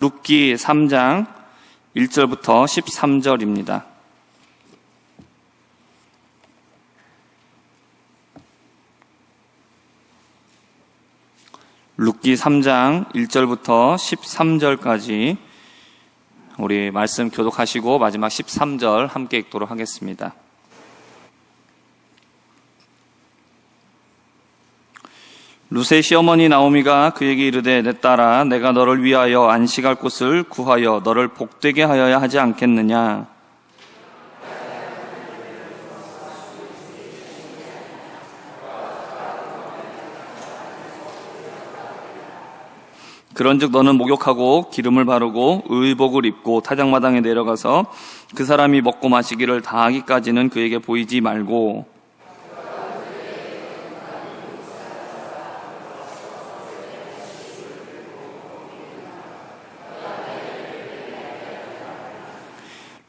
룻기 3장 1절부터 13절입니다. 룻기 3장 1절부터 13절까지 우리 말씀 교독하시고 마지막 13절 함께 읽도록 하겠습니다. 룻의 시어머니 나오미가 그에게 이르되 내 딸아 내가 너를 위하여 안식할 곳을 구하여 너를 복되게 하여야 하지 않겠느냐. 그런즉 너는 목욕하고 기름을 바르고 의복을 입고 타작마당에 내려가서 그 사람이 먹고 마시기를 다하기까지는 그에게 보이지 말고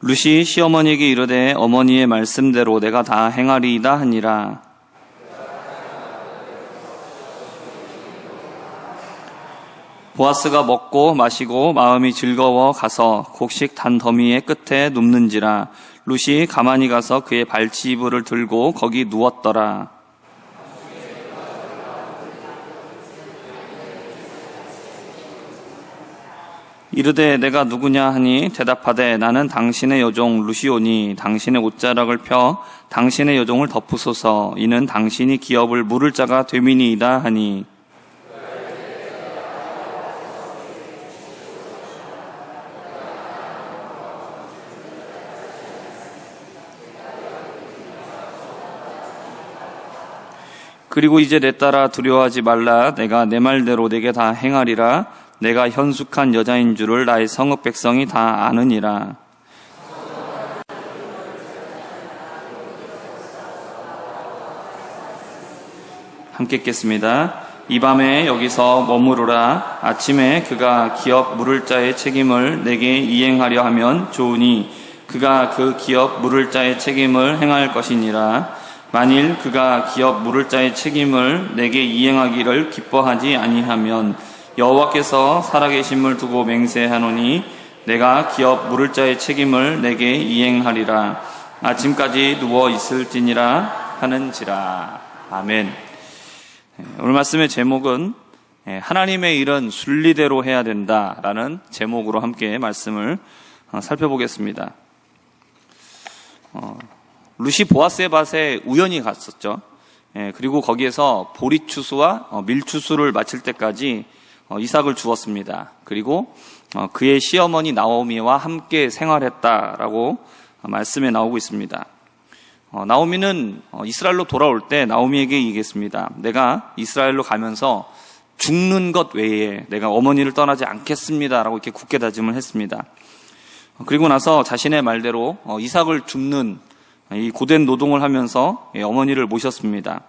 룻이 시어머니에게 이르되 어머니의 말씀대로 내가 다 행하리이다 하니라. 보아스가 먹고 마시고 마음이 즐거워 가서 곡식 단 더미의 끝에 눕는지라. 룻이 가만히 가서 그의 발치이불을 들고 거기 누웠더라. 이르되 내가 누구냐 하니 대답하되 나는 당신의 여종 룻이오니 당신의 옷자락을 펴 당신의 여종을 덮으소서. 이는 당신이 기업을 물을 자가 됨이니이다 하니 그리고 이제 내 딸아 두려워하지 말라. 내가 내 말대로 내게 다 행하리라. 내가 현숙한 여자인 줄을 나의 성읍 백성이 다 아느니라. 함께 읽겠습니다. 이 밤에 여기서 머무르라. 아침에 그가 기업 물을 자의 책임을 내게 이행하려 하면 좋으니 그가 그 기업 물을 자의 책임을 행할 것이니라. 만일 그가 기업 물을 자의 책임을 내게 이행하기를 기뻐하지 아니하면 여호와께서 살아계심을 두고 맹세하노니 내가 기업 물을 자의 책임을 내게 이행하리라. 아침까지 누워 있을지니라 하는지라. 아멘. 오늘 말씀의 제목은 하나님의 일은 순리대로 해야 된다라는 제목으로 함께 말씀을 살펴보겠습니다. 룻이 보아스의 밭에 우연히 갔었죠. 그리고 거기에서 보리추수와 밀추수를 마칠 때까지 이삭을 주었습니다. 그리고 그의 시어머니 나오미와 함께 생활했다라고 말씀에 나오고 있습니다. 나오미는 이스라엘로 돌아올 때 나오미에게 얘기했습니다. 내가 이스라엘로 가면서 죽는 것 외에 내가 어머니를 떠나지 않겠습니다라고 이렇게 굳게 다짐을 했습니다. 그리고 나서 자신의 말대로 이삭을 줍는 이 고된 노동을 하면서 어머니를 모셨습니다.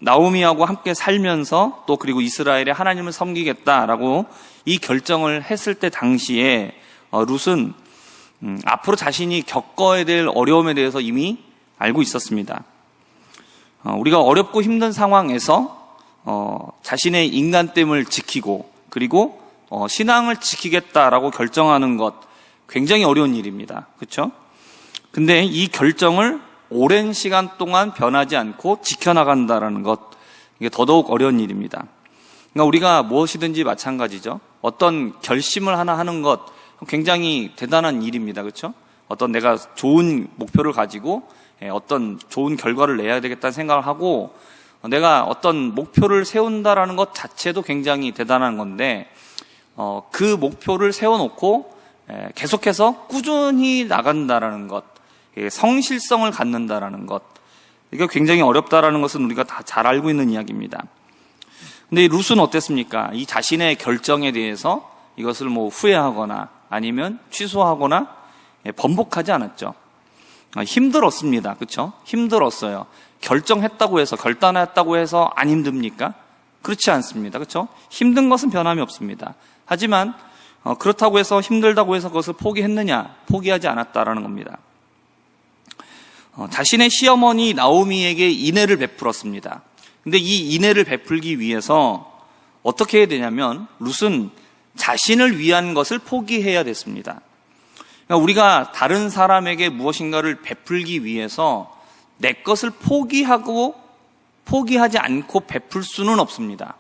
나오미하고 함께 살면서 또 그리고 이스라엘의 하나님을 섬기겠다라고 이 결정을 했을 때 당시에 룻은 앞으로 자신이 겪어야 될 어려움에 대해서 이미 알고 있었습니다. 우리가 어렵고 힘든 상황에서 자신의 인간됨을 지키고 그리고 신앙을 지키겠다라고 결정하는 것 굉장히 어려운 일입니다. 그렇죠? 근데 이 결정을 오랜 시간 동안 변하지 않고 지켜나간다라는 것, 이게 더더욱 어려운 일입니다. 그러니까 우리가 무엇이든지 마찬가지죠. 어떤 결심을 하나 하는 것 굉장히 대단한 일입니다. 그렇죠? 어떤 내가 좋은 목표를 가지고 어떤 좋은 결과를 내야 되겠다는 생각을 하고 내가 어떤 목표를 세운다라는 것 자체도 굉장히 대단한 건데 그 목표를 세워놓고 계속해서 꾸준히 나간다라는 것, 성실성을 갖는다라는 것, 이게 굉장히 어렵다라는 것은 우리가 다 잘 알고 있는 이야기입니다. 근데 이 룻은 어땠습니까? 이 자신의 결정에 대해서 이것을 후회하거나 아니면 취소하거나 번복하지 않았죠. 힘들었습니다. 그렇죠? 힘들었어요. 결정했다고 해서 결단했다고 해서 안 힘듭니까? 그렇지 않습니다. 그렇죠? 힘든 것은 변함이 없습니다. 하지만 그렇다고 해서 힘들다고 해서 그것을 포기했느냐? 포기하지 않았다라는 겁니다. 자신의 시어머니 나오미에게 인애를 베풀었습니다. 근데 이 인애를 베풀기 위해서 어떻게 해야 되냐면 룻은 자신을 위한 것을 포기해야 됐습니다. 그러니까 우리가 다른 사람에게 무엇인가를 베풀기 위해서 내 것을 포기하지 않고 베풀 수는 없습니다.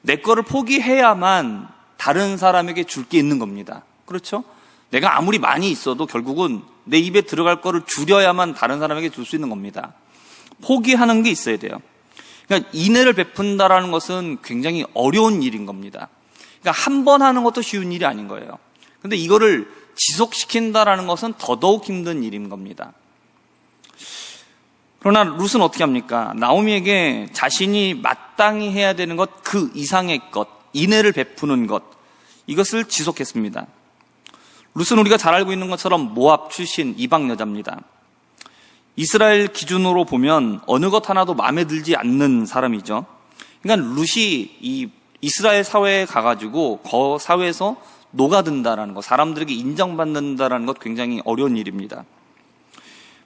내 거를 포기해야만 다른 사람에게 줄 게 있는 겁니다. 그렇죠? 내가 아무리 많이 있어도 결국은 내 입에 들어갈 거를 줄여야만 다른 사람에게 줄 수 있는 겁니다. 포기하는 게 있어야 돼요. 그러니까 인애를 베푼다라는 것은 굉장히 어려운 일인 겁니다. 그러니까 한 번 하는 것도 쉬운 일이 아닌 거예요. 근데 이거를 지속시킨다라는 것은 더더욱 힘든 일인 겁니다. 그러나 룻은 어떻게 합니까? 나오미에게 자신이 마땅히 해야 되는 것, 그 이상의 것, 인애를 베푸는 것, 이것을 지속했습니다. 룻은 우리가 잘 알고 있는 것처럼 모압 출신 이방 여자입니다. 이스라엘 기준으로 보면 어느 것 하나도 마음에 들지 않는 사람이죠. 그러니까 룻이 이 이스라엘 사회에 가가지고 그 사회에서 녹아든다라는 것, 사람들에게 인정받는다라는 것 굉장히 어려운 일입니다.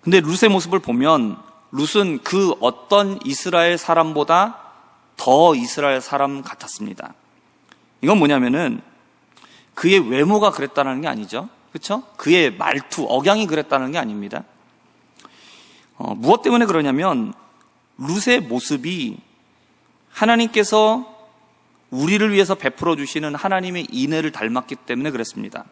근데 룻의 모습을 보면 룻은 그 어떤 이스라엘 사람보다 더 이스라엘 사람 같았습니다. 이건 뭐냐면은 그의 외모가 그랬다는 게 아니죠. 그렇죠? 그의 말투, 억양이 그랬다는 게 아닙니다. 무엇 때문에 그러냐면 룻의 모습이 하나님께서 우리를 위해서 베풀어 주시는 하나님의 인애를 닮았기 때문에 그랬습니다.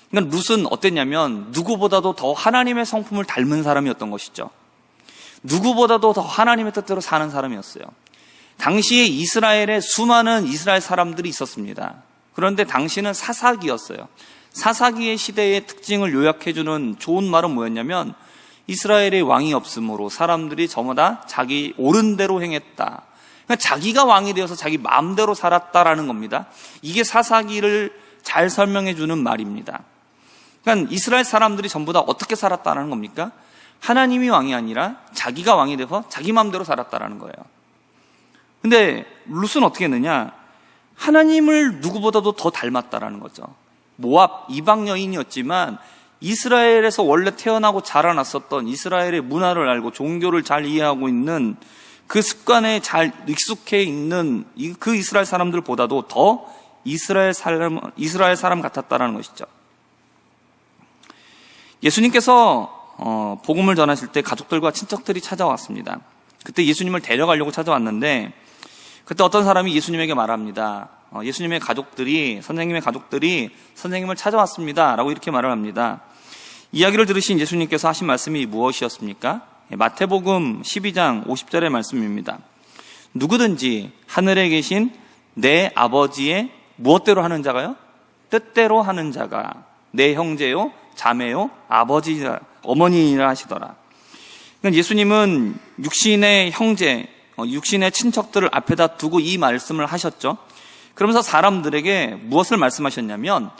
그러니까 룻은 어땠냐면 누구보다도 더 하나님의 성품을 닮은 사람이었던 것이죠. 누구보다도 더 하나님의 뜻대로 사는 사람이었어요. 당시에 이스라엘에 수많은 이스라엘 사람들이 있었습니다. 그런데 당시는 사사기였어요. 사사기의 시대의 특징을 요약해주는 좋은 말은 뭐였냐면 이스라엘의 왕이 없으므로 사람들이 전부 다 자기 옳은 대로 행했다. 그러니까 자기가 왕이 되어서 자기 마음대로 살았다라는 겁니다. 이게 사사기를 잘 설명해주는 말입니다. 그러니까 이스라엘 사람들이 전부 다 어떻게 살았다는 겁니까? 하나님이 왕이 아니라 자기가 왕이 돼서 자기 마음대로 살았다라는 거예요. 근데 룻은 어떻게 했느냐? 하나님을 누구보다도 더 닮았다라는 거죠. 모압 이방 여인이었지만 이스라엘에서 원래 태어나고 자라났었던 이스라엘의 문화를 알고 종교를 잘 이해하고 있는 그 습관에 잘 익숙해 있는 그 이스라엘 사람들보다도 더 이스라엘 사람 같았다라는 것이죠. 예수님께서 복음을 전하실 때 가족들과 친척들이 찾아왔습니다. 그때 예수님을 데려가려고 찾아왔는데 그때 어떤 사람이 예수님에게 말합니다. 예수님의 가족들이, 선생님의 가족들이 선생님을 찾아왔습니다 라고 이렇게 말을 합니다. 이야기를 들으신 예수님께서 하신 말씀이 무엇이었습니까? 마태복음 12장 50절의 말씀입니다. 누구든지 하늘에 계신 내 아버지의 무엇대로 하는 자가요? 뜻대로 하는 자가 내 형제요, 자매요, 아버지라, 어머니라 하시더라. 그러니까 예수님은 육신의 형제, 육신의 친척들을 앞에다 두고 이 말씀을 하셨죠. 그러면서 사람들에게 무엇을 말씀하셨냐면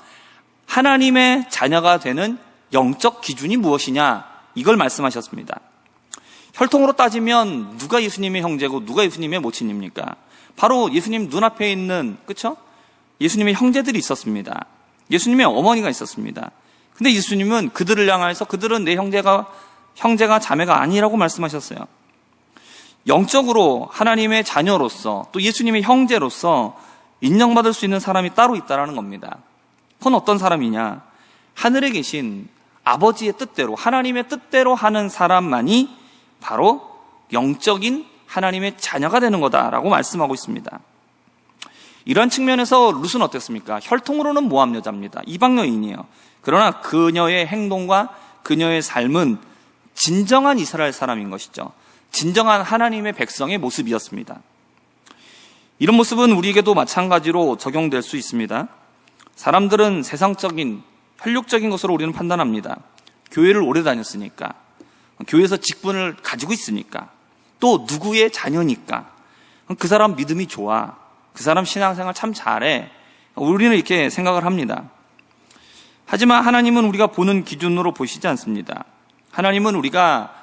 하나님의 자녀가 되는 영적 기준이 무엇이냐 이걸 말씀하셨습니다. 혈통으로 따지면 누가 예수님의 형제고 누가 예수님의 모친입니까? 바로 예수님 눈앞에 있는, 그렇죠? 예수님의 형제들이 있었습니다. 예수님의 어머니가 있었습니다. 근데 예수님은 그들을 향해서 그들은 내 형제가 자매가 아니라고 말씀하셨어요. 영적으로 하나님의 자녀로서 또 예수님의 형제로서 인정받을 수 있는 사람이 따로 있다는 겁니다. 그건 어떤 사람이냐? 하늘에 계신 아버지의 뜻대로, 하나님의 뜻대로 하는 사람만이 바로 영적인 하나님의 자녀가 되는 거다라고 말씀하고 있습니다. 이런 측면에서 룻은 어땠습니까? 혈통으로는 모압 여자입니다. 이방 여인이에요. 그러나 그녀의 행동과 그녀의 삶은 진정한 이스라엘 사람인 것이죠. 진정한 하나님의 백성의 모습이었습니다. 이런 모습은 우리에게도 마찬가지로 적용될 수 있습니다. 사람들은 세상적인, 혈육적인 것으로 우리는 판단합니다. 교회를 오래 다녔으니까, 교회에서 직분을 가지고 있으니까, 또 누구의 자녀니까, 그 사람 믿음이 좋아, 그 사람 신앙생활 참 잘해, 우리는 이렇게 생각을 합니다. 하지만 하나님은 우리가 보는 기준으로 보시지 않습니다. 하나님은 우리가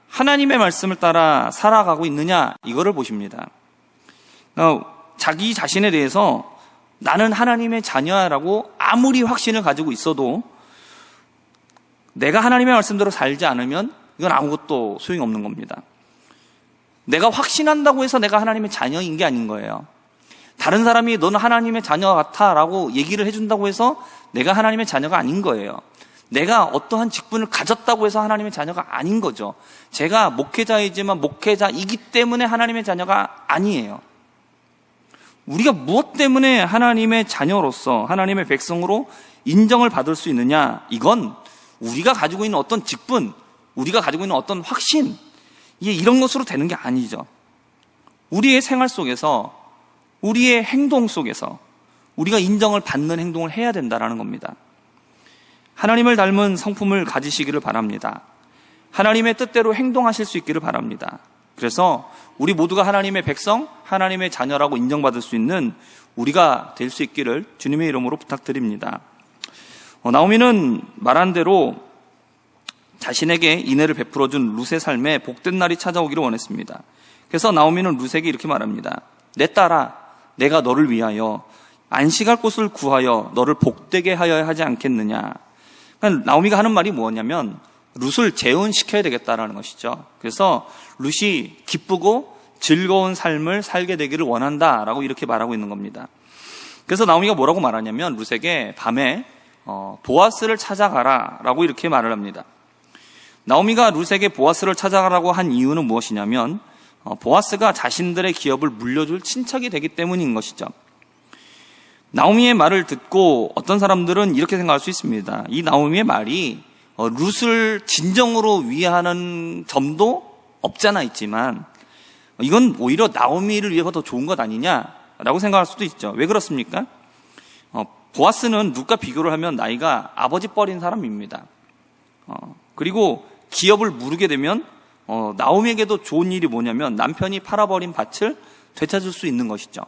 하나님의 말씀을 따라 살아가고 있느냐 이거를 보십니다. 자기 자신에 대해서 나는 하나님의 자녀라고 아무리 확신을 가지고 있어도 내가 하나님의 말씀대로 살지 않으면 이건 아무것도 소용이 없는 겁니다. 내가 확신한다고 해서 내가 하나님의 자녀인 게 아닌 거예요. 다른 사람이 너는 하나님의 자녀 같아라고 얘기를 해준다고 해서 내가 하나님의 자녀가 아닌 거예요. 내가 어떠한 직분을 가졌다고 해서 하나님의 자녀가 아닌 거죠. 제가 목회자이지만 목회자이기 때문에 하나님의 자녀가 아니에요. 우리가 무엇 때문에 하나님의 자녀로서 하나님의 백성으로 인정을 받을 수 있느냐? 이건 우리가 가지고 있는 어떤 직분, 우리가 가지고 있는 어떤 확신, 이런 것으로 되는 게 아니죠. 우리의 생활 속에서, 우리의 행동 속에서 우리가 인정을 받는 행동을 해야 된다는 겁니다. 하나님을 닮은 성품을 가지시기를 바랍니다. 하나님의 뜻대로 행동하실 수 있기를 바랍니다. 그래서 우리 모두가 하나님의 백성, 하나님의 자녀라고 인정받을 수 있는 우리가 될 수 있기를 주님의 이름으로 부탁드립니다. 나오미는 말한 대로 자신에게 인애를 베풀어준 룻의 삶에 복된 날이 찾아오기를 원했습니다. 그래서 나오미는 룻에게 이렇게 말합니다. 내 딸아, 내가 너를 위하여 안식할 곳을 구하여 너를 복되게 하여야 하지 않겠느냐. 그러니까 나오미가 하는 말이 뭐냐면 룻을 재혼시켜야 되겠다라는 것이죠. 그래서 룻이 기쁘고 즐거운 삶을 살게 되기를 원한다라고 이렇게 말하고 있는 겁니다. 그래서 나오미가 뭐라고 말하냐면 룻에게 밤에 보아스를 찾아가라라고 이렇게 말을 합니다. 나오미가 룻에게 보아스를 찾아가라고 한 이유는 무엇이냐면 보아스가 자신들의 기업을 물려줄 친척이 되기 때문인 것이죠. 나오미의 말을 듣고 어떤 사람들은 이렇게 생각할 수 있습니다. 이 나오미의 말이 룻을 진정으로 위하는 점도 없잖아 있지만 이건 오히려 나오미를 위해서 더 좋은 것 아니냐라고 생각할 수도 있죠. 왜 그렇습니까? 보아스는 룻과 비교를 하면 나이가 아버지 뻘인 사람입니다. 그리고 기업을 물게 되면 나오미에게도 좋은 일이 뭐냐면 남편이 팔아버린 밭을 되찾을 수 있는 것이죠.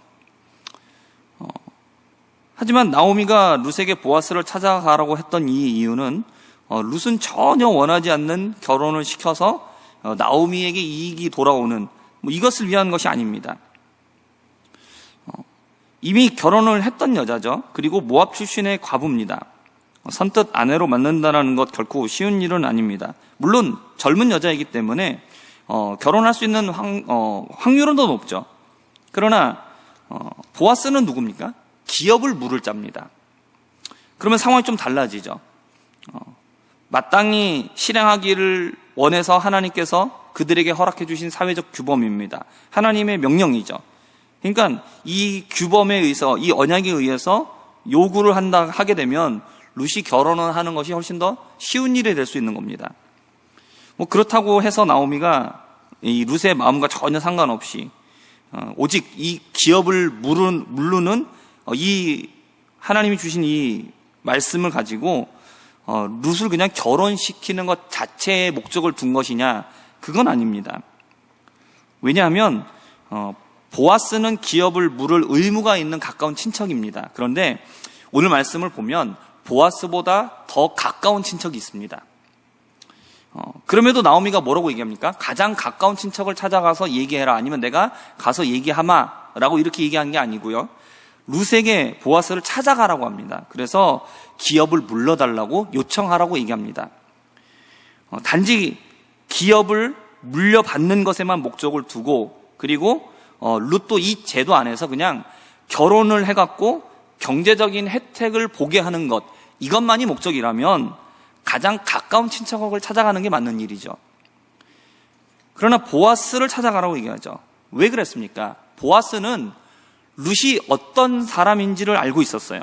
하지만 나오미가 룻에게 보아스를 찾아가라고 했던 이 이유는 룻은 전혀 원하지 않는 결혼을 시켜서 나오미에게 이익이 돌아오는 이것을 위한 것이 아닙니다. 이미 결혼을 했던 여자죠. 그리고 모압 출신의 과부입니다. 선뜻 아내로 만난다는 것 결코 쉬운 일은 아닙니다. 물론 젊은 여자이기 때문에 결혼할 수 있는 확률은 더 높죠. 그러나 보아스는 누굽니까? 기업을 물을 자입니다. 그러면 상황이 좀 달라지죠. 마땅히 실행하기를 원해서 하나님께서 그들에게 허락해 주신 사회적 규범입니다. 하나님의 명령이죠. 그러니까 이 규범에 의해서, 이 언약에 의해서 요구를 하게 되면 룻이 결혼을 하는 것이 훨씬 더 쉬운 일이 될 수 있는 겁니다. 그렇다고 해서 나오미가 이 룻의 마음과 전혀 상관없이 오직 이 기업을 물르는 이 하나님이 주신 이 말씀을 가지고 룻을 그냥 결혼시키는 것 자체의 목적을 둔 것이냐? 그건 아닙니다. 왜냐하면 보아스는 기업을 물을 의무가 있는 가까운 친척입니다. 그런데 오늘 말씀을 보면 보아스보다 더 가까운 친척이 있습니다. 그럼에도 나오미가 뭐라고 얘기합니까? 가장 가까운 친척을 찾아가서 얘기해라, 아니면 내가 가서 얘기하마 라고 이렇게 얘기한 게 아니고요, 룻에게 보아스를 찾아가라고 합니다. 그래서 기업을 물러달라고 요청하라고 얘기합니다. 단지 기업을 물려받는 것에만 목적을 두고, 그리고 룻도 이 제도 안에서 그냥 결혼을 해갖고 경제적인 혜택을 보게 하는 것, 이것만이 목적이라면 가장 가까운 친척을 찾아가는 게 맞는 일이죠. 그러나 보아스를 찾아가라고 얘기하죠. 왜 그랬습니까? 보아스는 룻이 어떤 사람인지를 알고 있었어요.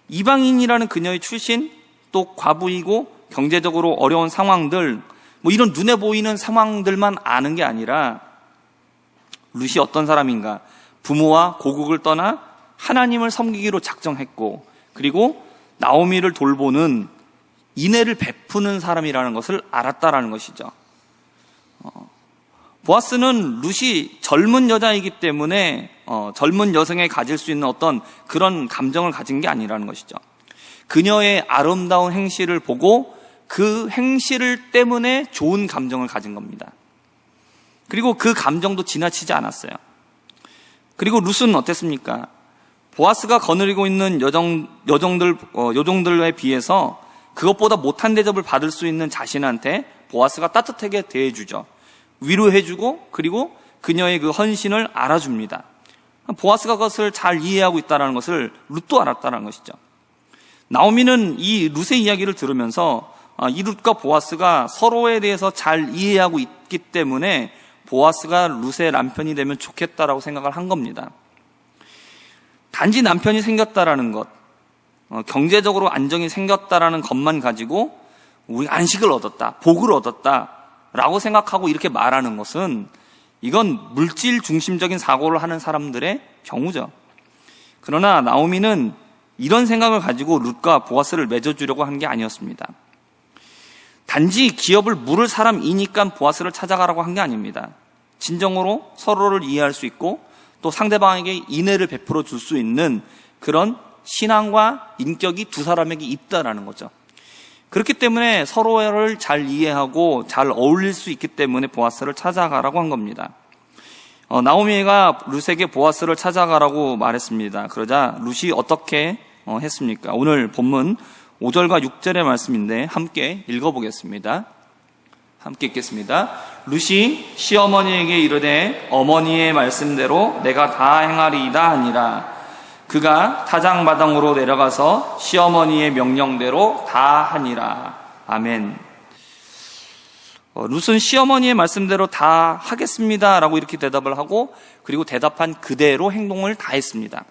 이방인이라는 그녀의 출신, 또 과부이고 경제적으로 어려운 상황들, 이런 눈에 보이는 상황들만 아는 게 아니라 룻이 어떤 사람인가, 부모와 고국을 떠나 하나님을 섬기기로 작정했고, 그리고 나오미를 돌보는 인애를 베푸는 사람이라는 것을 알았다라는 것이죠. 보아스는 룻이 젊은 여자이기 때문에 젊은 여성에 가질 수 있는 어떤 그런 감정을 가진 게 아니라는 것이죠. 그녀의 아름다운 행실을 보고 그 행실 때문에 좋은 감정을 가진 겁니다. 그리고 그 감정도 지나치지 않았어요. 그리고 룻은 어땠습니까? 보아스가 거느리고 있는 여종들에 비해서 그것보다 못한 대접을 받을 수 있는 자신한테 보아스가 따뜻하게 대해주죠. 위로해주고, 그리고 그녀의 그 헌신을 알아줍니다. 보아스가 그것을 잘 이해하고 있다는 것을 룻도 알았다는 것이죠. 나오미는 이 룻의 이야기를 들으면서 이 룻과 보아스가 서로에 대해서 잘 이해하고 있기 때문에 보아스가 룻의 남편이 되면 좋겠다라고 생각을 한 겁니다. 단지 남편이 생겼다라는 것, 경제적으로 안정이 생겼다라는 것만 가지고 우리 안식을 얻었다, 복을 얻었다라고 생각하고 이렇게 말하는 것은 이건 물질 중심적인 사고를 하는 사람들의 경우죠. 그러나 나오미는 이런 생각을 가지고 룻과 보아스를 맺어주려고 한 게 아니었습니다. 단지 기업을 물을 사람이니까 보아스를 찾아가라고 한 게 아닙니다. 진정으로 서로를 이해할 수 있고 또 상대방에게 인애를 베풀어 줄 수 있는 그런 신앙과 인격이 두 사람에게 있다라는 거죠. 그렇기 때문에 서로를 잘 이해하고 잘 어울릴 수 있기 때문에 보아스를 찾아가라고 한 겁니다. 나오미가 룻에게 보아스를 찾아가라고 말했습니다. 그러자 룻이 어떻게 했습니까? 오늘 본문 5절과 6절의 말씀인데 함께 읽어보겠습니다. 함께 읽겠습니다. 룻이 시어머니에게 이르되 어머니의 말씀대로 내가 다 행하리이다 하니라. 그가 타작마당으로 내려가서 시어머니의 명령대로 다 하니라. 아멘. 룻은 시어머니의 말씀대로 다 하겠습니다 라고 이렇게 대답을 하고 그리고 대답한 그대로 행동을 다 했습니다.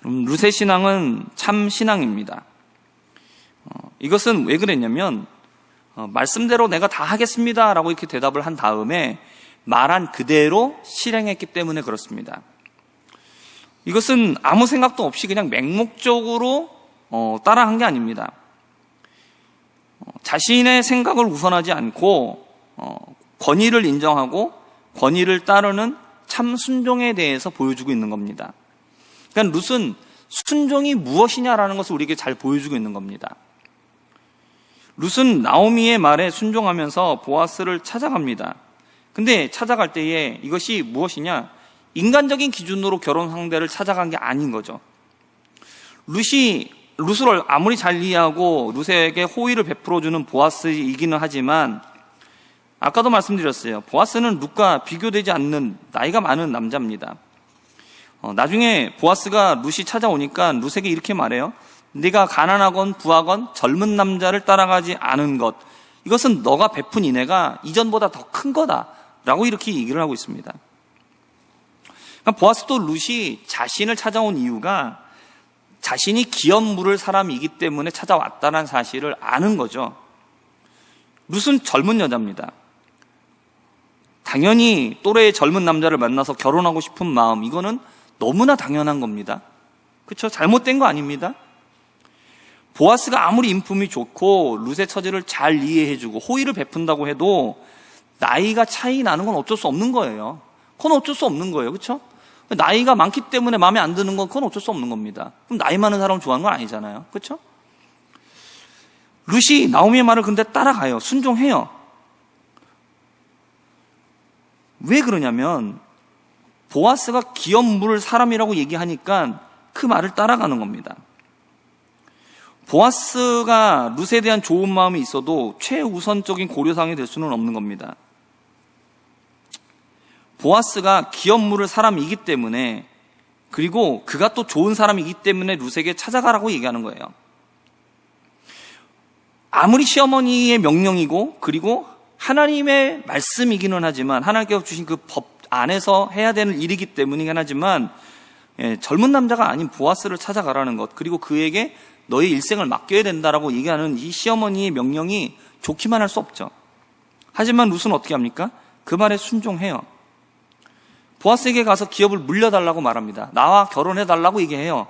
룻의 신앙은 참 신앙입니다. 이것은 왜 그랬냐면 말씀대로 내가 다 하겠습니다 라고 이렇게 대답을 한 다음에 말한 그대로 실행했기 때문에 그렇습니다. 이것은 아무 생각도 없이 그냥 맹목적으로 따라한 게 아닙니다. 자신의 생각을 우선하지 않고 권위를 인정하고 권위를 따르는 참 순종에 대해서 보여주고 있는 겁니다. 그러니까 룻은 순종이 무엇이냐라는 것을 우리에게 잘 보여주고 있는 겁니다. 룻은 나오미의 말에 순종하면서 보아스를 찾아갑니다. 근데 찾아갈 때에 이것이 무엇이냐? 인간적인 기준으로 결혼 상대를 찾아간 게 아닌 거죠. 룻을 아무리 잘 이해하고 룻에게 호의를 베풀어주는 보아스이기는 하지만 아까도 말씀드렸어요. 보아스는 룻과 비교되지 않는 나이가 많은 남자입니다. 나중에 보아스가 룻이 찾아오니까 룻에게 이렇게 말해요. 네가 가난하건 부하건 젊은 남자를 따라가지 않은 것, 이것은 너가 베푼 인애가 이전보다 더 큰 거다라고 이렇게 얘기를 하고 있습니다. 보아스도 룻이 자신을 찾아온 이유가 자신이 기업 물을 사람이기 때문에 찾아왔다는 사실을 아는 거죠. 룻은 젊은 여자입니다. 당연히 또래의 젊은 남자를 만나서 결혼하고 싶은 마음, 이거는 너무나 당연한 겁니다. 그렇죠? 잘못된 거 아닙니다. 보아스가 아무리 인품이 좋고 룻의 처지를 잘 이해해주고 호의를 베푼다고 해도 나이가 차이 나는 건 어쩔 수 없는 거예요. 그건 어쩔 수 없는 거예요. 그렇죠? 나이가 많기 때문에 마음에 안 드는 건 그건 어쩔 수 없는 겁니다. 그럼 나이 많은 사람을 좋아하는 건 아니잖아요. 그렇죠? 룻이 나오미의 말을 근데 따라가요. 순종해요. 왜 그러냐면 보아스가 기업 물을 사람이라고 얘기하니까 그 말을 따라가는 겁니다. 보아스가 룻에 대한 좋은 마음이 있어도 최우선적인 고려사항이 될 수는 없는 겁니다. 보아스가 기업 물을 사람이기 때문에 그리고 그가 또 좋은 사람이기 때문에 룻에게 찾아가라고 얘기하는 거예요. 아무리 시어머니의 명령이고 그리고 하나님의 말씀이기는 하지만 하나님께서 주신 그 법 안에서 해야 되는 일이기 때문이긴 하지만 젊은 남자가 아닌 보아스를 찾아가라는 것 그리고 그에게 너의 일생을 맡겨야 된다라고 얘기하는 이 시어머니의 명령이 좋기만 할 수 없죠. 하지만 룻은 어떻게 합니까? 그 말에 순종해요. 보아스에게 가서 기업을 물려달라고 말합니다. 나와 결혼해달라고 얘기해요.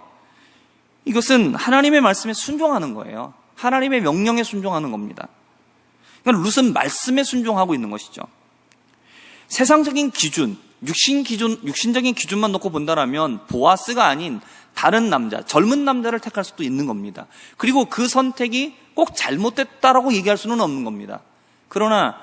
이것은 하나님의 말씀에 순종하는 거예요. 하나님의 명령에 순종하는 겁니다. 그러니까 룻은 말씀에 순종하고 있는 것이죠. 세상적인 기준, 육신적인 기준만 놓고 본다라면 보아스가 아닌 다른 남자, 젊은 남자를 택할 수도 있는 겁니다. 그리고 그 선택이 꼭 잘못됐다라고 얘기할 수는 없는 겁니다. 그러나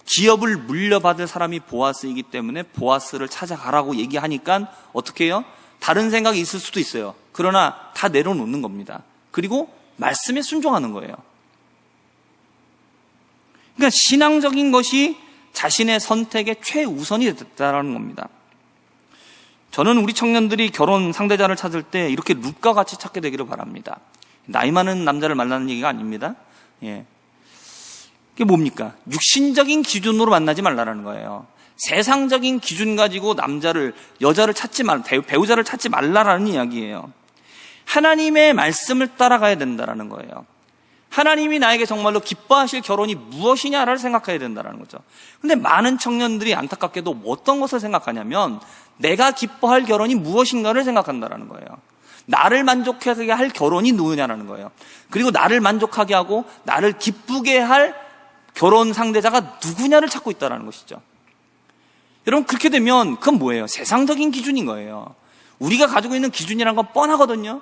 기업을 물려받을 사람이 보아스이기 때문에 보아스를 찾아가라고 얘기하니까 어떻게 해요? 다른 생각이 있을 수도 있어요. 그러나 다 내려놓는 겁니다. 그리고 말씀에 순종하는 거예요. 그러니까 신앙적인 것이 자신의 선택의 최우선이 됐다는 겁니다. 저는 우리 청년들이 결혼 상대자를 찾을 때 이렇게 룻과 같이 찾게 되기를 바랍니다. 나이 많은 남자를 만나는 얘기가 아닙니다. 예. 이게 뭡니까? 육신적인 기준으로 만나지 말라는 거예요. 세상적인 기준 가지고 여자를 찾지 배우자를 찾지 말라라는 이야기예요. 하나님의 말씀을 따라가야 된다는 거예요. 하나님이 나에게 정말로 기뻐하실 결혼이 무엇이냐를 생각해야 된다는 거죠. 근데 많은 청년들이 안타깝게도 어떤 것을 생각하냐면 내가 기뻐할 결혼이 무엇인가를 생각한다는 거예요. 나를 만족하게 할 결혼이 누구냐라는 거예요. 그리고 나를 만족하게 하고 나를 기쁘게 할 결혼 상대자가 누구냐를 찾고 있다는 것이죠. 여러분, 그렇게 되면 그건 뭐예요? 세상적인 기준인 거예요. 우리가 가지고 있는 기준이란 건 뻔하거든요.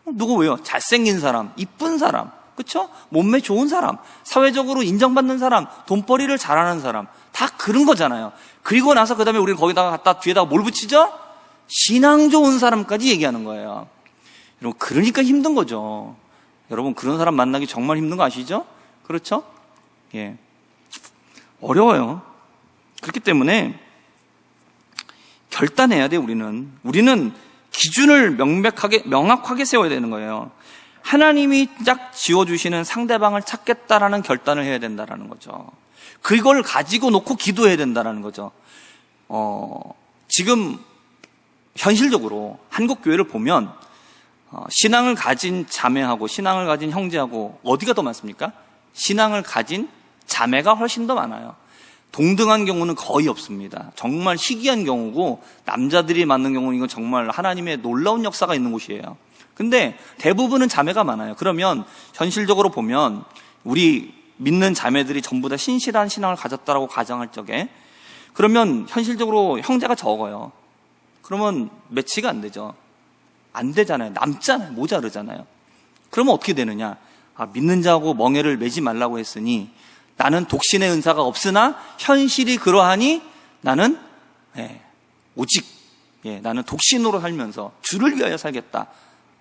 누구 왜요? 잘생긴 사람, 이쁜 사람, 그렇죠? 몸매 좋은 사람, 사회적으로 인정받는 사람, 돈벌이를 잘하는 사람, 다 그런 거잖아요. 그리고 나서 그 다음에 우리는 거기다가 갖다 뒤에다가 뭘 붙이죠? 신앙 좋은 사람까지 얘기하는 거예요. 여러분, 그러니까 힘든 거죠. 여러분, 그런 사람 만나기 정말 힘든 거 아시죠? 그렇죠? 예. 어려워요. 그렇기 때문에 결단해야 돼요, 우리는 기준을 명확하게 세워야 되는 거예요. 하나님이 딱 지어주시는 상대방을 찾겠다라는 결단을 해야 된다라는 거죠. 그걸 가지고 놓고 기도해야 된다라는 거죠. 지금 현실적으로 한국 교회를 보면 신앙을 가진 자매하고 신앙을 가진 형제하고 어디가 더 많습니까? 신앙을 가진 자매가 훨씬 더 많아요. 동등한 경우는 거의 없습니다. 정말 희귀한 경우고 남자들이 맞는 경우는 이건 정말 하나님의 놀라운 역사가 있는 곳이에요. 근데 대부분은 자매가 많아요. 그러면 현실적으로 보면 우리 믿는 자매들이 전부 다 신실한 신앙을 가졌다라고 가정할 적에 그러면 현실적으로 형제가 적어요. 그러면 매치가 안 되죠. 안 되잖아요. 남잖아요. 모자르잖아요. 그러면 어떻게 되느냐? 믿는 자하고 멍에를 매지 말라고 했으니 나는 독신의 은사가 없으나 현실이 그러하니 나는 오직 나는 독신으로 살면서 주를 위하여 살겠다.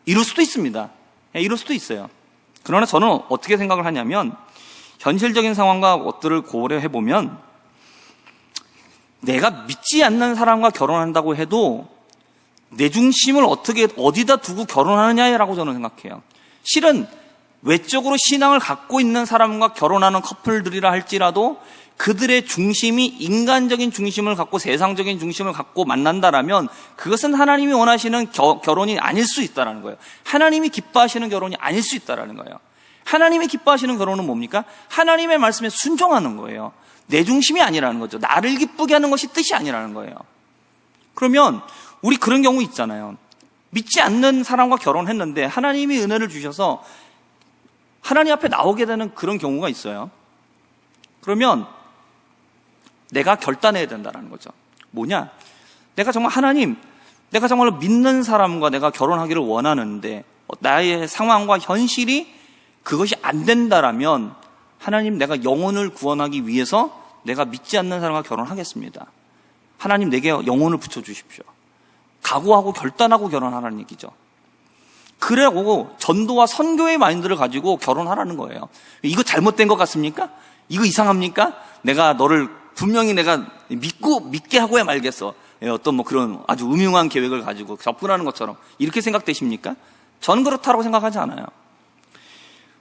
이럴 수도 있습니다. 이럴 수도 있어요. 그러나 저는 어떻게 생각을 하냐면 현실적인 상황과 것들을 고려해보면 내가 믿지 않는 사람과 결혼한다고 해도 내 중심을 어디다 두고 결혼하느냐라고 저는 생각해요. 실은 외적으로 신앙을 갖고 있는 사람과 결혼하는 커플들이라 할지라도 그들의 중심이 인간적인 중심을 갖고 세상적인 중심을 갖고 만난다라면 그것은 하나님이 원하시는 결혼이 아닐 수 있다는 거예요. 하나님이 기뻐하시는 결혼이 아닐 수 있다는 거예요. 하나님이 기뻐하시는 결혼은 뭡니까? 하나님의 말씀에 순종하는 거예요. 내 중심이 아니라는 거죠. 나를 기쁘게 하는 것이 뜻이 아니라는 거예요. 그러면 우리 그런 경우 있잖아요. 믿지 않는 사람과 결혼했는데 하나님이 은혜를 주셔서 하나님 앞에 나오게 되는 그런 경우가 있어요. 그러면 내가 결단해야 된다는 거죠. 뭐냐? 내가 정말 내가 정말로 믿는 사람과 내가 결혼하기를 원하는데 나의 상황과 현실이 그것이 안 된다라면 하나님, 내가 영혼을 구원하기 위해서 내가 믿지 않는 사람과 결혼하겠습니다. 하나님, 내게 영혼을 붙여주십시오. 각오하고 결단하고 결혼하라는 얘기죠. 그래고 전도와 선교의 마인드를 가지고 결혼하라는 거예요. 이거 잘못된 것 같습니까? 이거 이상합니까? 내가 너를 분명히 내가 믿게 하고야 말겠어. 어떤 그런 아주 음흉한 계획을 가지고 접근하는 것처럼 이렇게 생각되십니까? 저는 그렇다고 생각하지 않아요.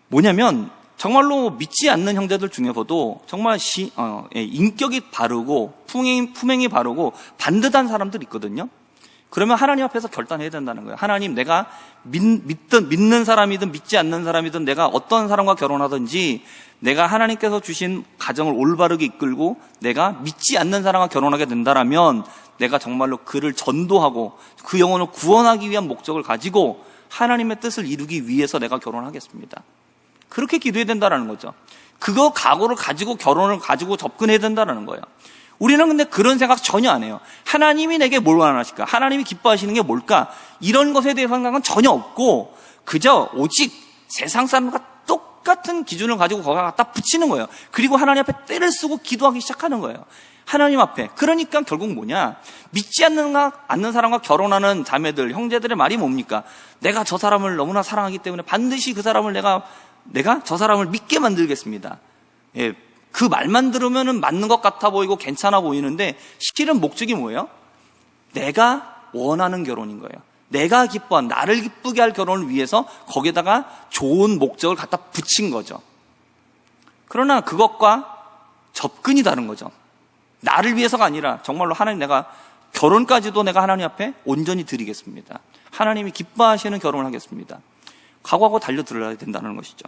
뭐냐면 정말로 믿지 않는 형제들 중에서도 정말 인격이 바르고 품행이 바르고 반듯한 사람들이 있거든요. 그러면 하나님 앞에서 결단해야 된다는 거예요. 하나님, 내가 믿는 사람이든 믿지 않는 사람이든 내가 어떤 사람과 결혼하든지 내가 하나님께서 주신 가정을 올바르게 이끌고 내가 믿지 않는 사람과 결혼하게 된다라면 내가 정말로 그를 전도하고 그 영혼을 구원하기 위한 목적을 가지고 하나님의 뜻을 이루기 위해서 내가 결혼하겠습니다. 그렇게 기도해야 된다는 거죠. 그거 각오를 가지고 결혼을 가지고 접근해야 된다는 거예요. 우리는 근데 그런 생각 전혀 안 해요. 하나님이 내게 뭘 원하실까? 하나님이 기뻐하시는 게 뭘까? 이런 것에 대해 생각은 전혀 없고 그저 오직 세상 사람과 똑같은 기준을 가지고 거기다 갖다 붙이는 거예요. 그리고 하나님 앞에 때를 쓰고 기도하기 시작하는 거예요. 하나님 앞에. 그러니까 결국 뭐냐? 믿지 않는 사람과 결혼하는 자매들, 형제들의 말이 뭡니까? 내가 저 사람을 너무나 사랑하기 때문에 반드시 그 사람을 내가 저 사람을 믿게 만들겠습니다. 예, 그 말만 들으면은 맞는 것 같아 보이고 괜찮아 보이는데 실은 목적이 뭐예요? 내가 원하는 결혼인 거예요. 내가 기뻐한, 나를 기쁘게 할 결혼을 위해서 거기에다가 좋은 목적을 갖다 붙인 거죠. 그러나 그것과 접근이 다른 거죠. 나를 위해서가 아니라 정말로 하나님, 내가 결혼까지도 내가 하나님 앞에 온전히 드리겠습니다. 하나님이 기뻐하시는 결혼을 하겠습니다. 각오하고 달려들어야 된다는 것이죠.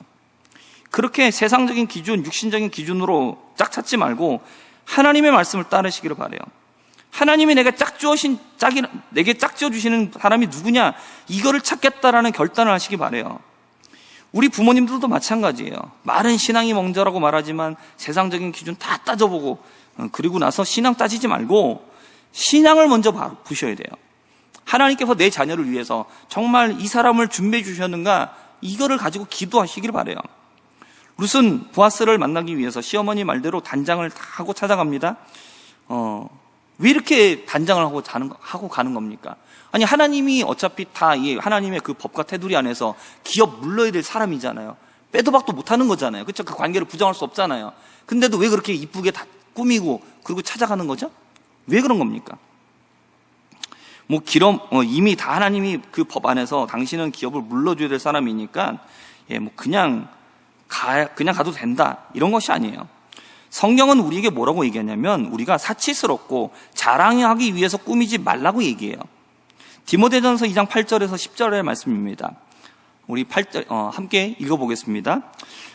그렇게 세상적인 기준, 육신적인 기준으로 짝 찾지 말고 하나님의 말씀을 따르시기를 바라요. 하나님이 내게 내게 짝 지어주시는 사람이 누구냐, 이거를 찾겠다라는 결단을 하시기 바라요. 우리 부모님들도 마찬가지예요. 말은 신앙이 먼저라고 말하지만 세상적인 기준 다 따져보고 그리고 나서 신앙 따지지 말고 신앙을 먼저 보셔야 돼요. 하나님께서 내 자녀를 위해서 정말 이 사람을 준비해 주셨는가, 이거를 가지고 기도하시길 바라요. 룻은 보아스를 만나기 위해서 시어머니 말대로 단장을 다 하고 찾아갑니다. 왜 이렇게 단장을 하고 가는 겁니까? 아니, 하나님이 어차피 다 이 하나님의 그 법과 테두리 안에서 기업 물러야 될 사람이잖아요. 빼도 박도 못하는 거잖아요. 그렇죠? 그 관계를 부정할 수 없잖아요. 근데도 왜 그렇게 이쁘게 다 꾸미고 그리고 찾아가는 거죠? 왜 그런 겁니까? 이미 다 하나님이 그 법 안에서 당신은 기업을 물러줘야 될 사람이니까 그냥 가도 된다, 이런 것이 아니에요. 성경은 우리에게 뭐라고 얘기하냐면 우리가 사치스럽고 자랑하기 위해서 꾸미지 말라고 얘기해요. 디모데전서 2장 8절에서 10절의 말씀입니다. 우리 8절 함께 읽어보겠습니다.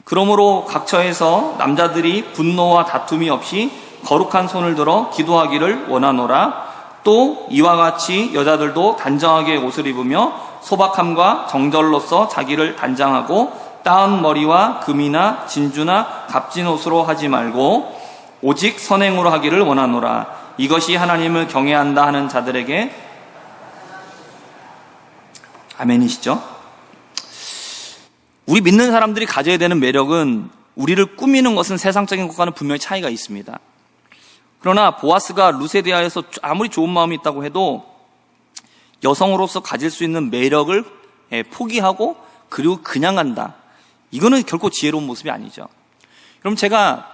그러므로 각 처에서 남자들이 분노와 다툼이 없이 거룩한 손을 들어 기도하기를 원하노라. 또 이와 같이 여자들도 단정하게 옷을 입으며 소박함과 정절로서 자기를 단장하고 따은 머리와 금이나 진주나 값진 옷으로 하지 말고 오직 선행으로 하기를 원하노라. 이것이 하나님을 경외한다 하는 자들에게 아멘이시죠? 우리 믿는 사람들이 가져야 되는 매력은, 우리를 꾸미는 것은 세상적인 것과는 분명히 차이가 있습니다. 그러나 보아스가 룻에 대하여서 아무리 좋은 마음이 있다고 해도 여성으로서 가질 수 있는 매력을 포기하고 그리고 그냥 간다, 이거는 결코 지혜로운 모습이 아니죠. 그럼 제가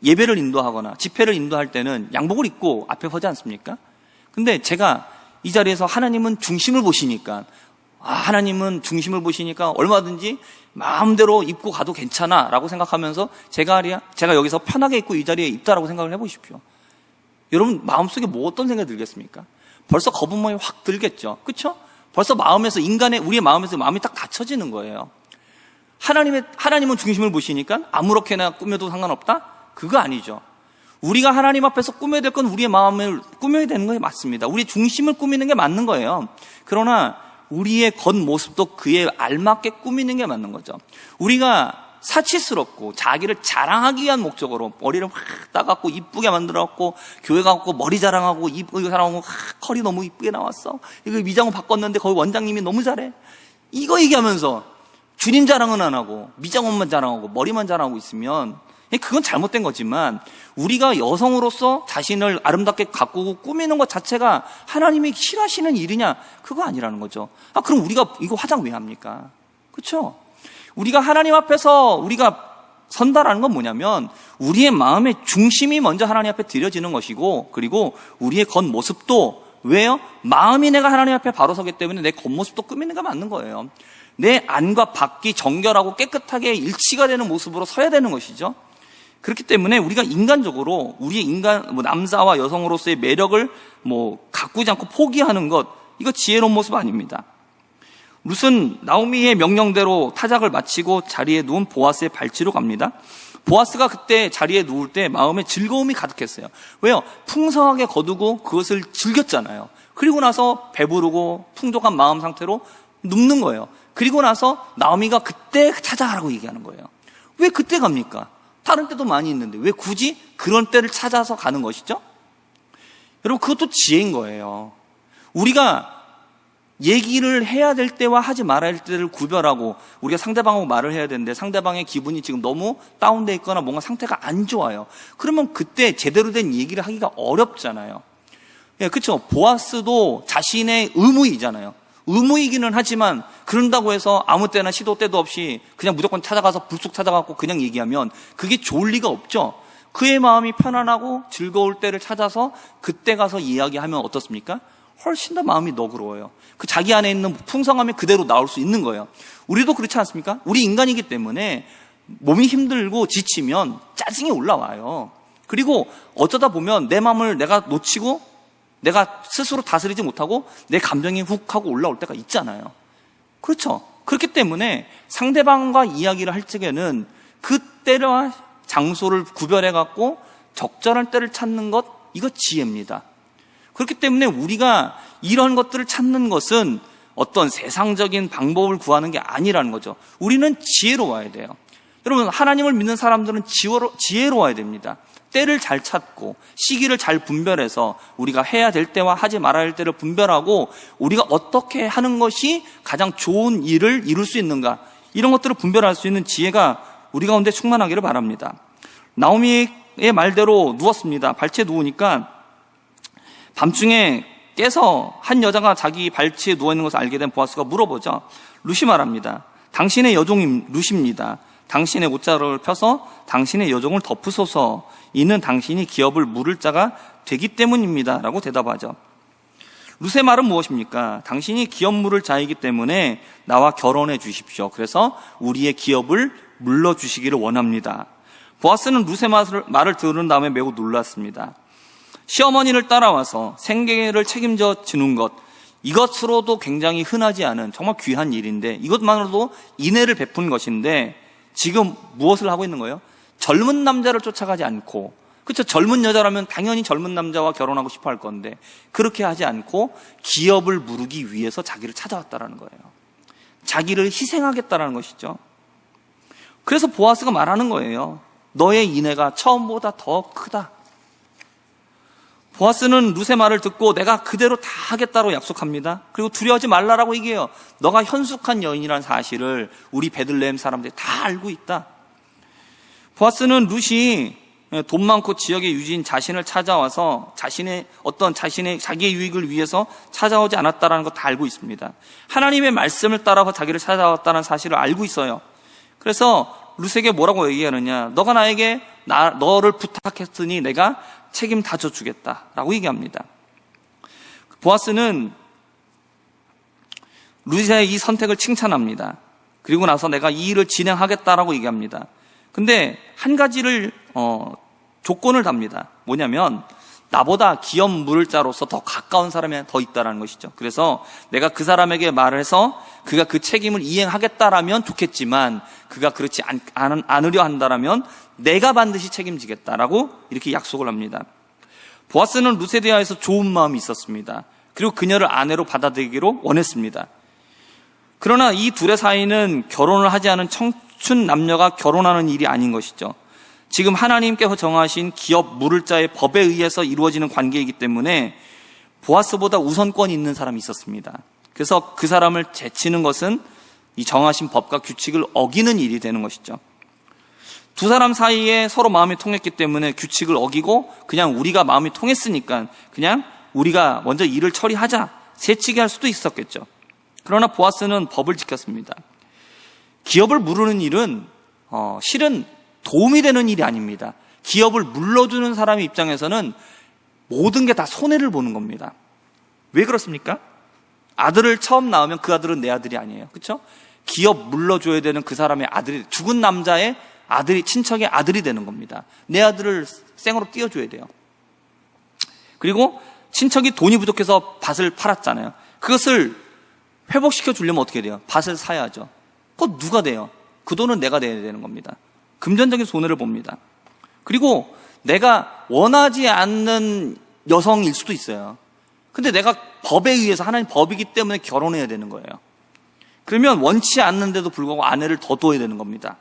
예배를 인도하거나 집회를 인도할 때는 양복을 입고 앞에 서지 않습니까? 근데 제가 이 자리에서 하나님은 중심을 보시니까, 하나님은 중심을 보시니까 얼마든지 마음대로 입고 가도 괜찮아 라고 생각하면서 제가 여기서 편하게 입고 이 자리에 있다라고 생각을 해보십시오. 여러분 마음속에 어떤 생각이 들겠습니까? 벌써 거부감이 확 들겠죠. 그렇죠? 벌써 우리의 마음에서 마음이 딱 닫혀지는 거예요. 하나님은 중심을 보시니까 아무렇게나 꾸며도 상관없다? 그거 아니죠. 우리가 하나님 앞에서 꾸며야 될 건 우리의 마음을 꾸며야 되는 게 맞습니다. 우리의 중심을 꾸미는 게 맞는 거예요. 그러나 우리의 겉모습도 그에 알맞게 꾸미는 게 맞는 거죠. 우리가 사치스럽고 자기를 자랑하기 위한 목적으로 머리를 확 따갖고 이쁘게 만들어갖고 교회 가갖고 머리 자랑하고 이쁘게 자랑하고 컬이 너무 이쁘게 나왔어, 이거 미장원 바꿨는데 거기 원장님이 너무 잘해, 이거 얘기하면서 주님 자랑은 안 하고 미장원만 자랑하고 머리만 자랑하고 있으면 그건 잘못된 거지만, 우리가 여성으로서 자신을 아름답게 가꾸고 꾸미는 것 자체가 하나님이 싫어하시는 일이냐? 그거 아니라는 거죠. 그럼 우리가 이거 화장 왜 합니까? 그렇죠? 우리가 하나님 앞에서 우리가 선다라는 건 뭐냐면 우리의 마음의 중심이 먼저 하나님 앞에 드려지는 것이고, 그리고 우리의 겉모습도, 왜요? 마음이 내가 하나님 앞에 바로 서기 때문에 내 겉모습도 꾸미는 게 맞는 거예요. 내 안과 밖이 정결하고 깨끗하게 일치가 되는 모습으로 서야 되는 것이죠. 그렇기 때문에 우리가 인간적으로 우리의 남자와 여성으로서의 매력을 가꾸지 않고 포기하는 것, 이거 지혜로운 모습 아닙니다. 룻은 나오미의 명령대로 타작을 마치고 자리에 누운 보아스의 발치로 갑니다. 보아스가 그때 자리에 누울 때 마음에 즐거움이 가득했어요. 왜요? 풍성하게 거두고 그것을 즐겼잖아요. 그리고 나서 배부르고 풍족한 마음 상태로 눕는 거예요. 그리고 나서 나오미가 그때 찾아가라고 얘기하는 거예요. 왜 그때 갑니까? 다른 때도 많이 있는데 왜 굳이 그런 때를 찾아서 가는 것이죠? 여러분, 그것도 지혜인 거예요. 우리가 얘기를 해야 될 때와 하지 말아야 할 때를 구별하고 우리가 상대방하고 말을 해야 되는데 상대방의 기분이 지금 너무 다운돼 있거나 뭔가 상태가 안 좋아요. 그러면 그때 제대로 된 얘기를 하기가 어렵잖아요. 그렇죠? 보아스도 자신의 의무이잖아요. 의무이기는 하지만 그런다고 해서 아무 때나 시도 때도 없이 그냥 무조건 찾아가서 불쑥 찾아가고 그냥 얘기하면 그게 좋을 리가 없죠. 그의 마음이 편안하고 즐거울 때를 찾아서 그때 가서 이야기하면 어떻습니까? 훨씬 더 마음이 너그러워요. 그 자기 안에 있는 풍성함이 그대로 나올 수 있는 거예요. 우리도 그렇지 않습니까? 우리 인간이기 때문에 몸이 힘들고 지치면 짜증이 올라와요. 그리고 어쩌다 보면 내 마음을 내가 놓치고 내가 스스로 다스리지 못하고 내 감정이 훅 하고 올라올 때가 있잖아요. 그렇죠? 그렇기 때문에 상대방과 이야기를 할 적에는 그 때와 장소를 구별해갖고 적절한 때를 찾는 것, 이거 지혜입니다. 그렇기 때문에 우리가 이런 것들을 찾는 것은 어떤 세상적인 방법을 구하는 게 아니라는 거죠. 우리는 지혜로워야 돼요. 여러분, 하나님을 믿는 사람들은 지혜로워야 됩니다. 때를 잘 찾고 시기를 잘 분별해서 우리가 해야 될 때와 하지 말아야 할 때를 분별하고 우리가 어떻게 하는 것이 가장 좋은 일을 이룰 수 있는가, 이런 것들을 분별할 수 있는 지혜가 우리 가운데 충만하기를 바랍니다. 나오미의 말대로 누웠습니다. 발치에 누우니까 밤중에 깨서 한 여자가 자기 발치에 누워있는 것을 알게 된 보아스가 물어보죠. 룻이 말합니다. 당신의 여종이 룻입니다. 당신의 옷자락을 펴서 당신의 여종을 덮으소서. 이는 당신이 기업을 물을 자가 되기 때문입니다. 라고 대답하죠. 룻의 말은 무엇입니까? 당신이 기업 물을 자이기 때문에 나와 결혼해 주십시오. 그래서 우리의 기업을 물러주시기를 원합니다. 보아스는 룻의 말을 들은 다음에 매우 놀랐습니다. 시어머니를 따라와서 생계를 책임져 주는 것, 이것으로도 굉장히 흔하지 않은 정말 귀한 일인데, 이것만으로도 인애를 베푼 것인데 지금 무엇을 하고 있는 거예요? 젊은 남자를 쫓아가지 않고, 그렇죠? 젊은 여자라면 당연히 젊은 남자와 결혼하고 싶어 할 건데 그렇게 하지 않고 기업을 무르기 위해서 자기를 찾아왔다라는 거예요. 자기를 희생하겠다라는 것이죠. 그래서 보아스가 말하는 거예요. 너의 인애가 처음보다 더 크다. 보아스는 룻의 말을 듣고 내가 그대로 다 하겠다고 약속합니다. 그리고 두려워하지 말라라고 얘기해요. 너가 현숙한 여인이라는 사실을 우리 베들레헴 사람들이 다 알고 있다. 보아스는 룻이 돈 많고 지역의 유지인 자신을 찾아와서 자기의 유익을 위해서 찾아오지 않았다는 거 다 알고 있습니다. 하나님의 말씀을 따라서 자기를 찾아왔다는 사실을 알고 있어요. 그래서 룻에게 뭐라고 얘기하느냐? 너가 나에게 너를 부탁했으니 내가 책임 다 져주겠다라고 얘기합니다. 보아스는 룻의 이 선택을 칭찬합니다. 그리고 나서 내가 이 일을 진행하겠다라고 얘기합니다. 근데 한 가지를 조건을 답니다. 뭐냐면 나보다 기업 물을 자로서 더 가까운 사람이 더 있다는 것이죠. 그래서 내가 그 사람에게 말을 해서 그가 그 책임을 이행하겠다라면 좋겠지만 그가 그렇지 않으려 한다라면 내가 반드시 책임지겠다라고 이렇게 약속을 합니다. 보아스는 룻에 대하여서 좋은 마음이 있었습니다. 그리고 그녀를 아내로 받아들이기로 원했습니다. 그러나 이 둘의 사이는 결혼을 하지 않은 청춘 남녀가 결혼하는 일이 아닌 것이죠. 지금 하나님께서 정하신 기업 물을 자의 법에 의해서 이루어지는 관계이기 때문에 보아스보다 우선권이 있는 사람이 있었습니다. 그래서 그 사람을 제치는 것은 이 정하신 법과 규칙을 어기는 일이 되는 것이죠. 두 사람 사이에 서로 마음이 통했기 때문에 규칙을 어기고 그냥 우리가 마음이 통했으니까 그냥 우리가 먼저 일을 처리하자, 새치기 할 수도 있었겠죠. 그러나 보아스는 법을 지켰습니다. 기업을 물르는 일은 실은 도움이 되는 일이 아닙니다. 기업을 물러주는 사람의 입장에서는 모든 게 다 손해를 보는 겁니다. 왜 그렇습니까? 아들을 처음 낳으면 그 아들은 내 아들이 아니에요. 그렇죠? 기업 물러줘야 되는 그 사람의 아들이, 죽은 남자의 아들이, 친척의 아들이 되는 겁니다. 내 아들을 생으로 띄워줘야 돼요. 그리고 친척이 돈이 부족해서 밭을 팔았잖아요. 그것을 회복시켜 주려면 어떻게 돼요? 밭을 사야죠. 그거 누가 돼요? 그 돈은 내가 내야 되는 겁니다. 금전적인 손해를 봅니다. 그리고 내가 원하지 않는 여성일 수도 있어요. 근데 내가 법에 의해서, 하나님 법이기 때문에 결혼해야 되는 거예요. 그러면 원치 않는데도 불구하고 아내를 더 둬야 되는 겁니다.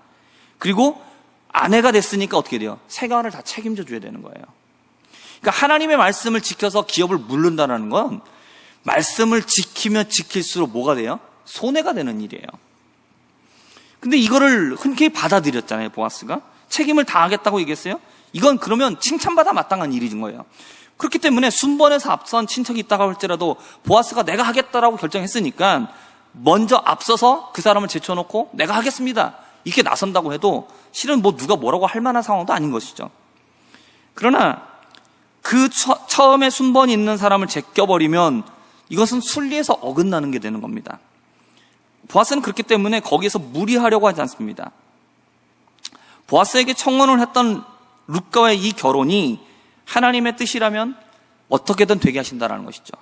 그리고 아내가 됐으니까 어떻게 돼요? 세간을 다 책임져 줘야 되는 거예요. 그러니까 하나님의 말씀을 지켜서 기업을 물른다는 건 말씀을 지키면 지킬수록 뭐가 돼요? 손해가 되는 일이에요. 근데 이거를 흔쾌히 받아들였잖아요, 보아스가. 책임을 다하겠다고 얘기했어요. 이건 그러면 칭찬받아 마땅한 일인 거예요. 그렇기 때문에 순번에서 앞선 친척이 있다고 할지라도 보아스가 내가 하겠다라고 결정했으니까 먼저 앞서서 그 사람을 제쳐놓고 내가 하겠습니다, 이렇게 나선다고 해도 실은 뭐 누가 뭐라고 할 만한 상황도 아닌 것이죠. 그러나 그 처음에 순번이 있는 사람을 제껴버리면 이것은 순리에서 어긋나는 게 되는 겁니다. 보아스는 그렇기 때문에 거기에서 무리하려고 하지 않습니다. 보아스에게 청혼을 했던 룻과의 이 결혼이 하나님의 뜻이라면 어떻게든 되게 하신다라는 것이죠.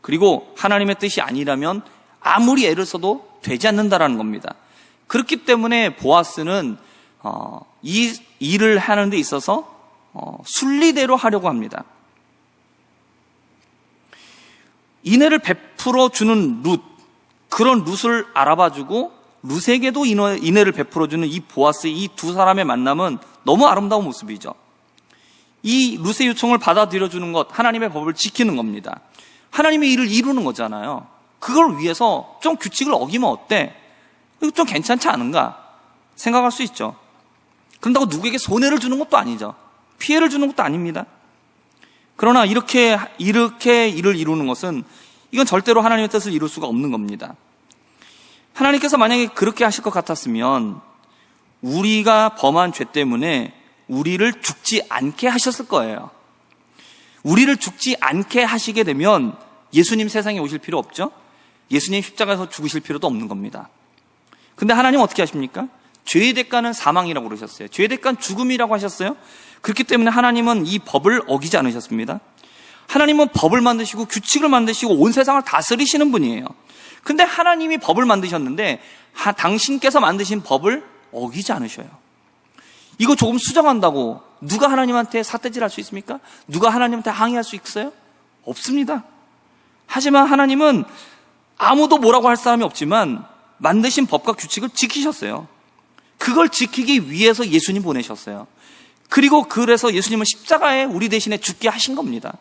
그리고 하나님의 뜻이 아니라면 아무리 애를 써도 되지 않는다라는 겁니다. 그렇기 때문에 보아스는 이 일을 하는 데 있어서 순리대로 하려고 합니다. 인애를 베풀어 주는 룻, 그런 룻을 알아봐주고 룻에게도 인애를 베풀어주는 이 보아스의 이 두 사람의 만남은 너무 아름다운 모습이죠. 이 룻의 요청을 받아들여주는 것, 하나님의 법을 지키는 겁니다. 하나님의 일을 이루는 거잖아요. 그걸 위해서 좀 규칙을 어기면 어때? 이거 좀 괜찮지 않은가? 생각할 수 있죠. 그런다고 누구에게 손해를 주는 것도 아니죠. 피해를 주는 것도 아닙니다. 그러나 이렇게 일을 이루는 것은 이건 절대로 하나님의 뜻을 이룰 수가 없는 겁니다. 하나님께서 만약에 그렇게 하실 것 같았으면 우리가 범한 죄 때문에 우리를 죽지 않게 하셨을 거예요. 우리를 죽지 않게 하시게 되면 예수님 세상에 오실 필요 없죠? 예수님 십자가에서 죽으실 필요도 없는 겁니다. 근데 하나님 어떻게 하십니까? 죄의 대가는 사망이라고 그러셨어요. 죄의 대가는 죽음이라고 하셨어요. 그렇기 때문에 하나님은 이 법을 어기지 않으셨습니다. 하나님은 법을 만드시고 규칙을 만드시고 온 세상을 다스리시는 분이에요. 근데 하나님이 법을 만드셨는데 당신께서 만드신 법을 어기지 않으셔요. 이거 조금 수정한다고 누가 하나님한테 삿대질할 수 있습니까? 누가 하나님한테 항의할 수 있어요? 없습니다. 하지만 하나님은 아무도 뭐라고 할 사람이 없지만 만드신 법과 규칙을 지키셨어요. 그걸 지키기 위해서 예수님 보내셨어요. 그리고 그래서 예수님은 십자가에 우리 대신에 죽게 하신 겁니다.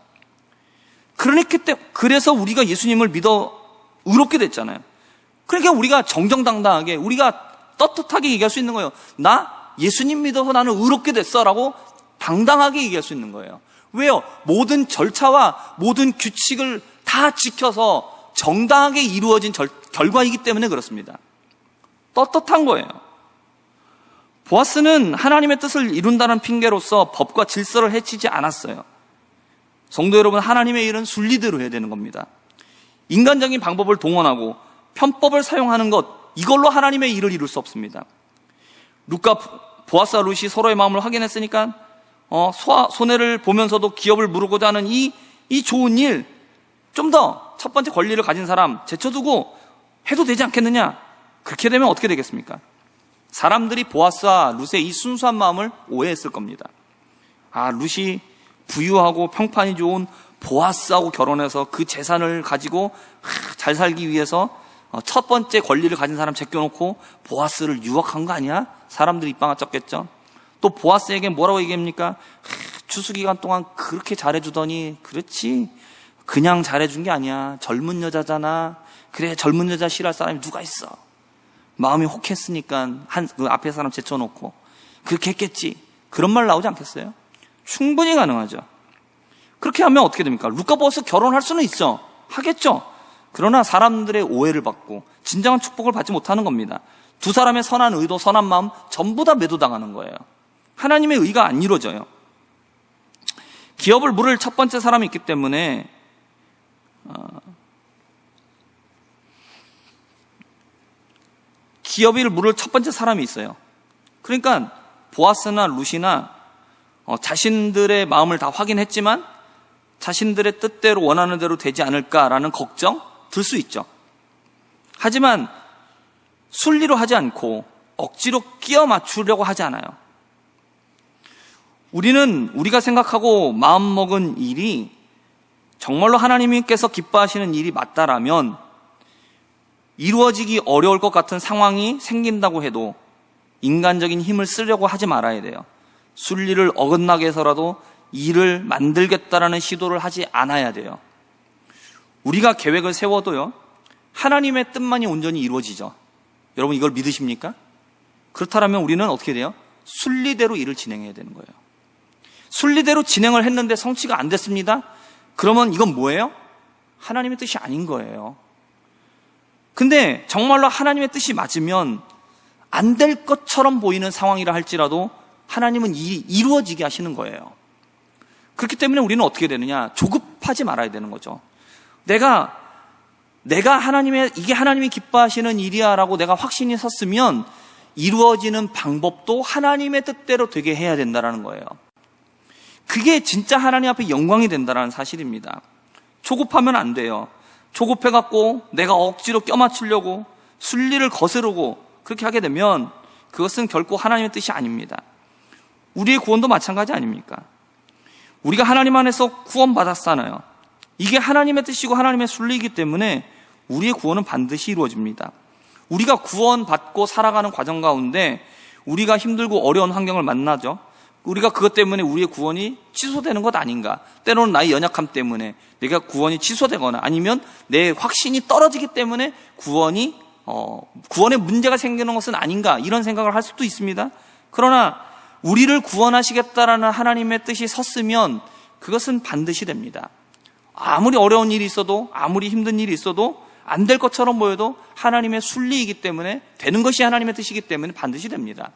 그래서 우리가 예수님을 믿어 의롭게 됐잖아요. 그러니까 우리가 정정당당하게, 우리가 떳떳하게 얘기할 수 있는 거예요. 나 예수님 믿어서 나는 의롭게 됐어라고 당당하게 얘기할 수 있는 거예요. 왜요? 모든 절차와 모든 규칙을 다 지켜서 정당하게 이루어진 결과이기 때문에 그렇습니다. 떳떳한 거예요. 보아스는 하나님의 뜻을 이룬다는 핑계로서 법과 질서를 해치지 않았어요. 성도 여러분, 하나님의 일은 순리대로 해야 되는 겁니다. 인간적인 방법을 동원하고 편법을 사용하는 것, 이걸로 하나님의 일을 이룰 수 없습니다. 룻과 보아스와 룻이 서로의 마음을 확인했으니까 손해를 보면서도 기업을 물으고자 하는 이 좋은 일, 좀 더 첫 번째 권리를 가진 사람 제쳐두고 해도 되지 않겠느냐? 그렇게 되면 어떻게 되겠습니까? 사람들이 보아스와 룻의 이 순수한 마음을 오해했을 겁니다. 룻이 부유하고 평판이 좋은 보아스하고 결혼해서 그 재산을 가지고 잘 살기 위해서 첫 번째 권리를 가진 사람 제껴놓고 보아스를 유혹한 거 아니야? 사람들이 입방아 쪘겠죠. 또 보아스에게 뭐라고 얘기합니까? 추수기간 동안 그렇게 잘해주더니 그렇지, 그냥 잘해준 게 아니야. 젊은 여자잖아. 그래, 젊은 여자 싫어할 사람이 누가 있어. 마음이 혹했으니까 그 앞에 사람 제쳐놓고 그렇게 했겠지. 그런 말 나오지 않겠어요? 충분히 가능하죠. 그렇게 하면 어떻게 됩니까? 룻과 보아스 결혼할 수는 있죠. 하겠죠. 그러나 사람들의 오해를 받고 진정한 축복을 받지 못하는 겁니다. 두 사람의 선한 의도, 선한 마음 전부 다 매도당하는 거예요. 하나님의 의가 안 이루어져요. 기업을 물을 첫 번째 사람이 있기 때문에 기업을 물을 첫 번째 사람이 있어요. 그러니까 보아스나 룻이나 자신들의 마음을 다 확인했지만 자신들의 뜻대로 원하는 대로 되지 않을까라는 걱정 들 수 있죠. 하지만 순리로 하지 않고 억지로 끼워 맞추려고 하지 않아요. 우리가 생각하고 마음먹은 일이 정말로 하나님께서 기뻐하시는 일이 맞다라면 이루어지기 어려울 것 같은 상황이 생긴다고 해도 인간적인 힘을 쓰려고 하지 말아야 돼요. 순리를 어긋나게 해서라도 일을 만들겠다라는 시도를 하지 않아야 돼요. 우리가 계획을 세워도요, 하나님의 뜻만이 온전히 이루어지죠. 여러분 이걸 믿으십니까? 그렇다면 우리는 어떻게 돼요? 순리대로 일을 진행해야 되는 거예요. 순리대로 진행을 했는데 성취가 안 됐습니다. 그러면 이건 뭐예요? 하나님의 뜻이 아닌 거예요. 근데 정말로 하나님의 뜻이 맞으면 안 될 것처럼 보이는 상황이라 할지라도 하나님은 이루어지게 하시는 거예요. 그렇기 때문에 우리는 어떻게 되느냐? 조급하지 말아야 되는 거죠. 내가 이게 하나님이 기뻐하시는 일이야라고 내가 확신이 섰으면 이루어지는 방법도 하나님의 뜻대로 되게 해야 된다는 거예요. 그게 진짜 하나님 앞에 영광이 된다는 사실입니다. 조급하면 안 돼요. 조급해갖고 내가 억지로 껴맞추려고 순리를 거스르고 그렇게 하게 되면 그것은 결코 하나님의 뜻이 아닙니다. 우리의 구원도 마찬가지 아닙니까? 우리가 하나님 안에서 구원받았잖아요. 이게 하나님의 뜻이고 하나님의 순리이기 때문에 우리의 구원은 반드시 이루어집니다. 우리가 구원받고 살아가는 과정 가운데 우리가 힘들고 어려운 환경을 만나죠. 우리가 그것 때문에 우리의 구원이 취소되는 것 아닌가? 때로는 나의 연약함 때문에 내가 구원이 취소되거나 아니면 내 확신이 떨어지기 때문에 구원에 문제가 생기는 것은 아닌가? 이런 생각을 할 수도 있습니다. 그러나 우리를 구원하시겠다라는 하나님의 뜻이 섰으면 그것은 반드시 됩니다. 아무리 어려운 일이 있어도, 아무리 힘든 일이 있어도 안 될 것처럼 보여도 하나님의 순리이기 때문에, 되는 것이 하나님의 뜻이기 때문에 반드시 됩니다.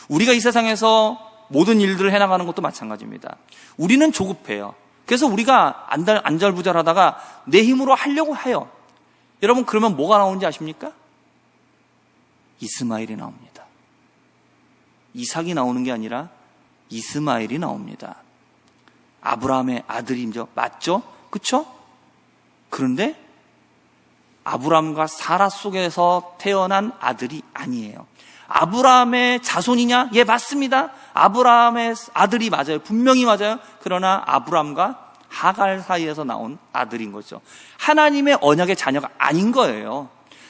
우리가 이 세상에서 모든 일들을 해나가는 것도 마찬가지입니다. 우리는 조급해요. 그래서 우리가 안절부절하다가 내 힘으로 하려고 해요. 여러분, 그러면 뭐가 나오는지 아십니까? 이스마엘이 나옵니다. 이삭이 나오는 게 아니라 이스마엘이 나옵니다. 아브라함의 아들이죠. 맞죠? 그쵸? 그런데 아브라함과 사라 속에서 태어난 아들이 아니에요. 아브라함의 자손이냐? 예, 맞습니다. 아브라함의 아들이 맞아요. 분명히 맞아요. 그러나 아브라함과 하갈 사이에서 나온 아들인 거죠. 하나님의 언약의 자녀가 아닌 거예요.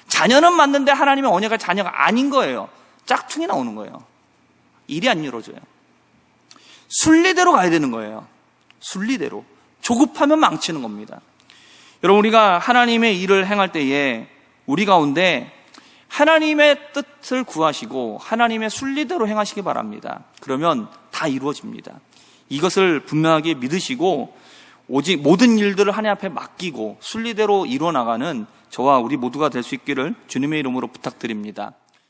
자녀는 맞는데 하나님의 언약의 자녀가 아닌 거예요. 짝퉁이 나오는 거예요. 일이 안 이루어져요. 순리대로 가야 되는 거예요. 순리대로. 조급하면 망치는 겁니다. 여러분, 우리가 하나님의 일을 행할 때에 우리 가운데 하나님의 뜻을 구하시고 하나님의 순리대로 행하시기 바랍니다. 그러면 다 이루어집니다. 이것을 분명하게 믿으시고 오직 모든 일들을 하나님 앞에 맡기고 순리대로 이루어나가는 저와 우리 모두가 될 수 있기를 주님의 이름으로 부탁드립니다.